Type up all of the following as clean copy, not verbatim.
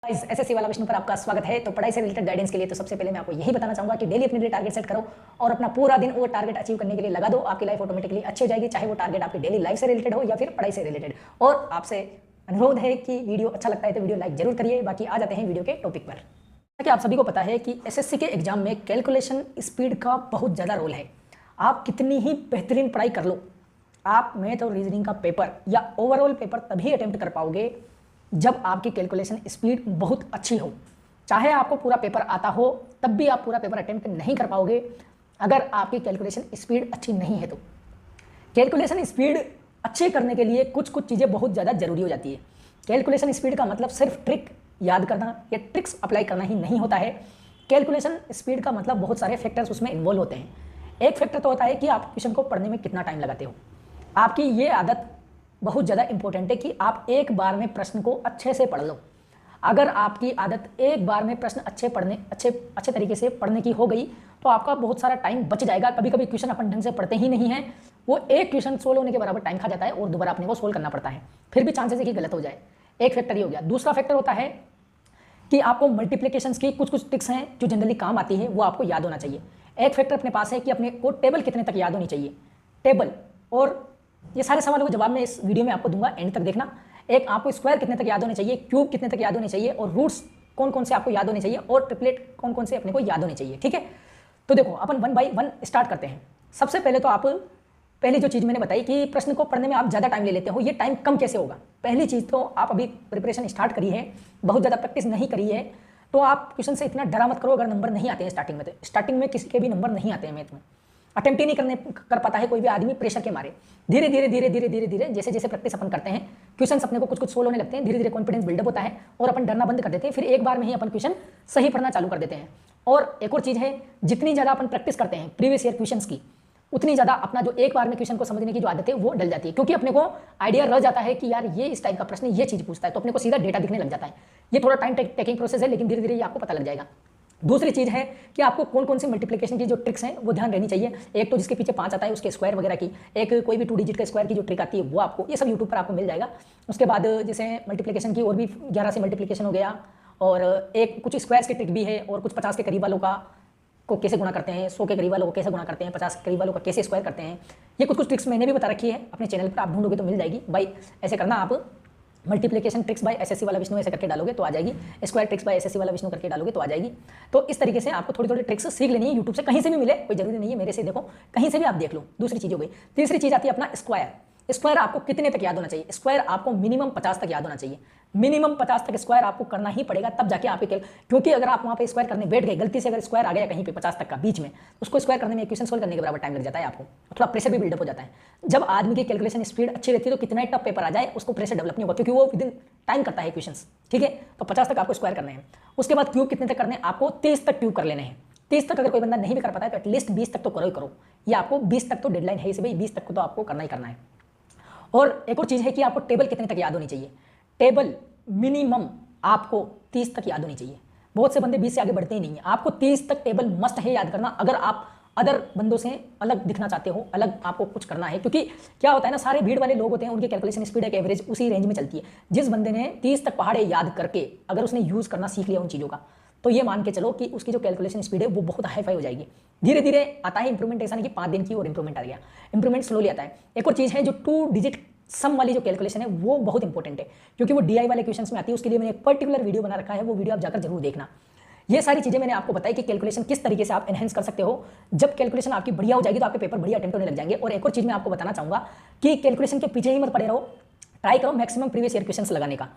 SSC वाला विष्णु पर आपका स्वागत है। तो पढ़ाई से रिलेटेड गाइडेंस के लिए तो सबसे पहले मैं आपको यही बताना चाहूंगा कि डेली अपने लिए टारगेट सेट करो और अपना पूरा दिन वो टारगेट अचीव करने के लिए लगा दो। आपकी लाइफ ऑटोमेटिकली अच्छी हो जाएगी, चाहे वो टारगेट आपकी डेली लाइफ से रिलेटेड हो या फिर पढ़ाई से रिलेटेड। और आपसे अनुरोध है कि वीडियो अच्छा लगता है तो वीडियो लाइक जरूर करिए। बाकी आ जाते हैं वीडियो के टॉपिक पर। कि आप सभी को पता है कि एसएससी के एग्जाम में कैलकुलेशन स्पीड का बहुत ज़्यादा रोल है। आप कितनी ही बेहतरीन पढ़ाई कर लो, आप मैथ और रीजनिंग का पेपर या ओवरऑल पेपर तभी अटेम्प्ट कर पाओगे जब आपकी कैलकुलेशन स्पीड बहुत अच्छी हो। चाहे आपको पूरा पेपर आता हो तब भी आप पूरा पेपर अटेम्प्ट नहीं कर पाओगे अगर आपकी कैलकुलेशन स्पीड अच्छी नहीं है। तो कैलकुलेशन स्पीड अच्छे करने के लिए कुछ चीज़ें बहुत ज़्यादा जरूरी हो जाती है। कैलकुलेशन स्पीड का मतलब सिर्फ ट्रिक याद करना या ट्रिक्स अप्लाई करना ही नहीं होता है। कैलकुलेशन स्पीड का मतलब बहुत सारे फैक्टर्स उसमें इन्वॉल्व होते हैं। एक फैक्टर तो होता है कि आप क्वेश्चन को पढ़ने में कितना टाइम लगाते हो। आपकी ये आदत बहुत ज़्यादा इंपॉर्टेंट है कि आप एक बार में प्रश्न को अच्छे से पढ़ लो। अगर आपकी आदत एक बार में प्रश्न अच्छे तरीके से पढ़ने की हो गई तो आपका बहुत सारा टाइम बच जाएगा। कभी कभी क्वेश्चन अपन ढंग से पढ़ते ही नहीं है, वो एक क्वेश्चन सोल्व होने के बराबर टाइम खा जाता है और दोबारा अपने को सोल्व करना पड़ता है, फिर भी चांसेस है कि गलत हो जाए। एक फैक्टर ये हो गया। दूसरा फैक्टर होता है कि आपको मल्टीप्लिकेशंस की कुछ ट्रिक्स हैं जो जनरली काम आती है, वो आपको याद होना चाहिए। एक फैक्टर अपने पास है कि अपने को टेबल कितने तक याद होनी चाहिए। टेबल और ये सारे सवालों का जवाब मैं इस वीडियो में आपको दूंगा, एंड तक देखना। एक, आपको स्क्वायर कितने तक याद होने चाहिए, क्यूब कितने तक याद होने चाहिए और रूट्स कौन कौन से आपको याद होने चाहिए और ट्रिपलेट कौन कौन से अपने को याद होने चाहिए। ठीक है, तो देखो अपन 1 बाय 1 स्टार्ट करते हैं। सबसे पहले तो आप पहली जो चीज़ मैंने बताई कि प्रश्न को पढ़ने में आप ज़्यादा टाइम ले लेते हो, ये टाइम कम कैसे होगा। पहली चीज़ तो आप अभी प्रिपरेशन स्टार्ट करी है, बहुत ज़्यादा प्रैक्टिस नहीं करी है, तो आप क्वेश्चन से इतना डरा मत करो अगर नंबर नहीं आते हैं स्टार्टिंग में। तो स्टार्टिंग में किसी के भी नंबर नहीं आते हैं मैथ में, अटेम्प्ट ही नहीं कर पाता है कोई भी आदमी प्रेशर के मारे। धीरे धीरे जैसे जैसे प्रैक्टिस अपन करते हैं, क्वेश्चन अपने को कुछ सोल्व होने लगते हैं, धीरे धीरे कॉन्फिडेंस बिल्डअप होता है और अपन डरना बंद कर देते हैं। फिर एक बार में ही अपन क्वेश्चन सही पढ़ना चालू कर देते हैं। और एक और चीज़ है, जितनी ज़्यादा अपन प्रैक्टिस करते हैं प्रीवियस ईयर क्वेश्चन की, उतनी ज़्यादा अपना जो एक बार में क्वेश्चन को समझने की जो आदत है वो डल जाती है, क्योंकि अपने को आइडिया रह जाता है कि यार ये इस टाइप का प्रश्न ये चीज़ पूछता है, तो अपने को सीधा डेटा दिखने लग जाता है। ये थोड़ा टाइम टेकिंग प्रोसेस है, लेकिन धीरे धीरे ये आपको पता लग जाएगा। दूसरी चीज़ है कि आपको कौन कौन सी मल्टीप्लिकेशन की जो ट्रिक्स हैं वो ध्यान रहनी चाहिए। एक तो जिसके पीछे 5 आता है उसके स्क्वायर वगैरह की, एक कोई भी 2 डिजिट का स्क्वायर की जो ट्रिक आती है वो आपको, ये सब यूट्यूब पर आपको मिल जाएगा। उसके बाद जैसे मल्टीप्लिकेशन की और भी 11 से मल्टीप्लिकेशन हो गया, और एक कुछ स्क्वायर्स की ट्रिक भी है, और कुछ 50 के करीब वालों का को कैसे गुणा करते हैं, 100 के करीब वालों को कैसे गुणा करते हैं, 50 के करीब वालों का कैसे स्क्वायर करते हैं। ये कुछ ट्रिक्स मैंने भी बता रखी है अपने चैनल पर, आप ढूंढोगे तो मिल जाएगी। भाई ऐसे करना, आप मल्टीप्लिकेशन ट्रिक्स बाय एसएससी वाला विष्णु ऐसे करके डालोगे तो आ जाएगी, स्क्वायर ट्रिक्स बाय एसएससी वाला विष्णु करके डालोगे तो आ जाएगी। तो इस तरीके से आपको थोड़ी ट्रिक्स सीख लेनी है, यूट्यूब से कहीं से भी मिले, कोई जरूरी नहीं है मेरे से देखो, कहीं से भी आप देख लो। दूसरी चीज़ हो गई। तीसरी चीज़ आती है अपना स्क्वायर। स्क्वायर आपको कितने तक याद होना चाहिए। स्क्वायर आपको मिनिमम 50 तक याद होना चाहिए। मिनिमम 50 तक स्क्वायर आपको करना ही पड़ेगा, तब जाके आपके, क्योंकि अगर आप वहाँ पे स्क्वायर करने बैठ गए, गलती से अगर स्क्वायर आ गया कहीं पे 50 तक का बीच में, उसको स्क्वायर करने में, इक्वेशन सोल्व करने के बराबर टाइम लग जाता है आपको, थोड़ा प्रेशर भी बिल्डअप हो जाता है। जब आदमी की कैलकुलेशन स्पीड अच्छी रहती है तो कितना ही टफ पेपर आ जाए उसको प्रेशर डेवलप नहीं होगा, क्योंकि वो विदिन टाइम करता है क्वेश्चंस। ठीक है, तो 50 तक आपको स्क्वायर करने हैं। उसके बाद क्यूब कितने तक करने हैं, आपको 30 तक क्यूब कर लेने हैं। 30 तक अगर कोई बंदा नहीं भी कर पाता है तो एटलीस्ट 20 तक तो करो ही करो। ये आपको 20 तक तो डेडलाइन है इसे भाई, 20 तक को तो आपको करना ही करना है। और एक और चीज़ है कि आपको टेबल कितने तक याद होनी चाहिए। टेबल मिनिमम आपको 30 तक याद होनी चाहिए। बहुत से बंदे 20 से आगे बढ़ते ही नहीं है। आपको 30 तक टेबल मस्ट है याद करना, अगर आप अदर बंदों से अलग दिखना चाहते हो, अलग आपको कुछ करना है। क्योंकि क्या होता है ना, सारे भीड़ वाले लोग होते हैं, उनकी कैलकुलेशन स्पीड एक एवरेज उसी रेंज में चलती है। जिस बंदे ने 30 तक पहाड़े याद करके अगर उसने यूज़ करना सीख लिया उन चीज़ों का, तो ये मान के चलो कि उसकी जो कैलकुलेशन स्पीड है वो बहुत हाई फाई हो जाएगी। धीरे धीरे आता है इंप्रूवमेंट, ऐसा नहीं कि 5 दिन की और इंप्रूवमेंट आ गया, इंप्रूवमेंट स्लोली आता है। एक और चीज़ है जो 2 डिजिट सम वाली जो कैलकुलेशन है वो बहुत इंपॉर्टेंट है, क्योंकि वो डीआई वाले क्वेश्चंस में आती है। उसके लिए मैंने एक पर्टिकुलर वीडियो बना रखा है, वो वीडियो आप जाकर जरूर देखना। ये सारी चीज़ें मैंने आपको बताई कि कैलकुलेशन किस तरीके से आप एनहेंस कर सकते हो। जब कैलकुलेशन आपकी बढ़िया हो जाएगी तो आपके पेपर बढ़िया अटेम्प्ट होने लग जाएंगे। और एक और चीज़ मैं आपको बताना चाहूँगा कि कैलकुलेशन के पीछे ही मत पड़े रहो, ट्राई करो मैक्सिमम प्रीवियस ईयर क्वेश्चंस लगाने का।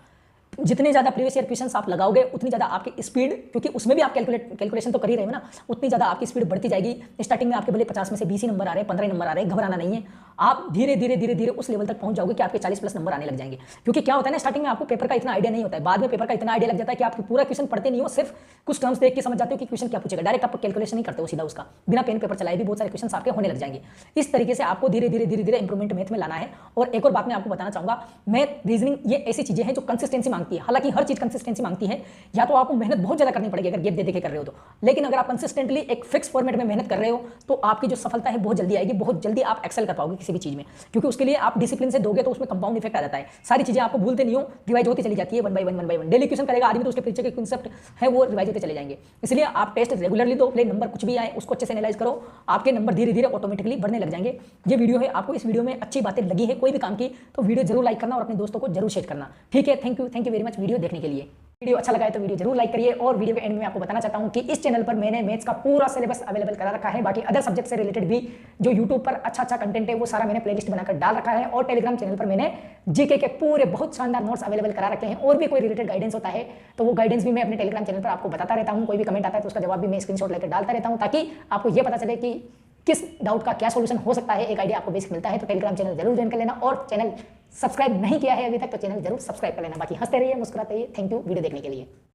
जितने ज़्यादा प्रीवियस ईयर क्वेश्चंस आप लगाओगे उतनी ज़्यादा आपकी स्पीड, क्योंकि उसमें भी आप कैलकुलेशन तो कर ही रहे हो ना, उतनी ज़्यादा आपकी स्पीड बढ़ती जाएगी। स्टार्टिंग में आपके भले 50 में से 20 ही नंबर आ रहे हैं, 15 नंबर आ रहे हैं, घबराना नहीं है। आप धीरे धीरे उस लेवल तक पहुंच जाओगे कि आपके 40+ नंबर आने लग जाएंगे। क्योंकि क्या होता है ना, स्टार्टिंग में आपको पेपर का इतना आइडिया नहीं होता है, बाद में पेपर का इतना आइडिया लग जाता है कि आप पूरा क्वेश्चन पढ़ते नहीं हो, सिर्फ कुछ टर्म्स देख के समझ जाते हो कि क्वेश्चन क्या पूछेगा। डायरेक्ट आप कैलकुलेशन नहीं करते हो सीधा उसका, बिना पेन पेपर चलाए भी बहुत सारे क्वेश्चन आपके होने लग जाएंगे। इस तरीके से आपको धीरे धीरे इंप्रूवमेंट मैथ में लाना है। और एक और बात मैं आपको बताना चाहूँगा, मैथ रीजनिंग ये ऐसी चीज़ें हैं जो कंसिस्टेंसी मांगती मांगती है। हालांकि हर चीज कंसिस्टेंसी मांगती है, या तो आपको मेहनत बहुत ज्यादा करनी पड़ेगी अगर गैप दे दे के कर रहे हो तो, लेकिन अगर आप कंसिस्टेंटली एक फिक्स फॉर्मेट में मेहनत कर रहे हो तो आपकी जो सफलता है बहुत जल्दी आएगी, बहुत जल्दी आप एक्सेल कर पाओगे किसी भी चीज में, क्योंकि उसके लिए आप डिसिप्लिन से दोगे तो उसमें कंपाउंड इफेक्ट आ जाता है। सारी चीजें आपको भूलते नहीं हो, रिवाइज होती चली जाती है one by one. Daily question करेगा आदमी तो उसके पीछे के कॉन्सेप्ट है वो रिवाइज होते चले जाएंगे। इसलिए आप टेस्ट रेगुलरली दो, अपने नंबर कुछ भी आए उसको अच्छे से एनालाइज करो, आपके नंबर धीरे धीरे ऑटोमेटिकली बढ़ने लग जाएंगे। ये वीडियो है, आपको इस वीडियो में अच्छी बातें लगी है कोई भी काम की तो वीडियो जरूर लाइक करना और अपने दोस्तों को जरूर शेयर करना। ठीक है, thank you very much video देखने के लिए। वीडियो अच्छा लगा है तो वीडियो जरूर लाइक करिए। और वीडियो के एंड में आपको बताना चाहता हूं कि इस चैनल पर मैंने मैथ्स का पूरा सिलेबस अवेलेबल करा रखा है, बाकी अदर सब्जेक्ट से रिलेटेड भी जो यूट्यूब पर अच्छा कंटेंट है वो सारा मैंने प्लेलिस्ट बनाकर डाल रखा है। और टेलीग्राम चैनल पर मैंने जीके के पूरे बहुत शानदार नोट्स अवेलेबल करा रखे हैं। और भी कोई रिलेटेड गाइडेंस होता है तो वो गाइडेंस भी मैं अपने टेलीग्राम चैनल पर आपको बताता रहता हूँ। कोई भी कमेंट आता है तो उसका जवाब भी मैं स्क्रीनशॉट लेकर डालता रहता हूँ, ताकि आपको ये पता चले कि किस डाउट का क्या सॉल्यूशन हो सकता है, एक आइडिया आपको बेसिक मिलता है। तो टेलीग्राम चैनल जरूर ज्वाइन कर लेना, और चैनल सब्सक्राइब नहीं किया है अभी तक तो चैनल जरूर सब्सक्राइब कर लेना। बाकी हंसते रहिए, मुस्कुराते रहिए। थैंक यू वीडियो देखने के लिए।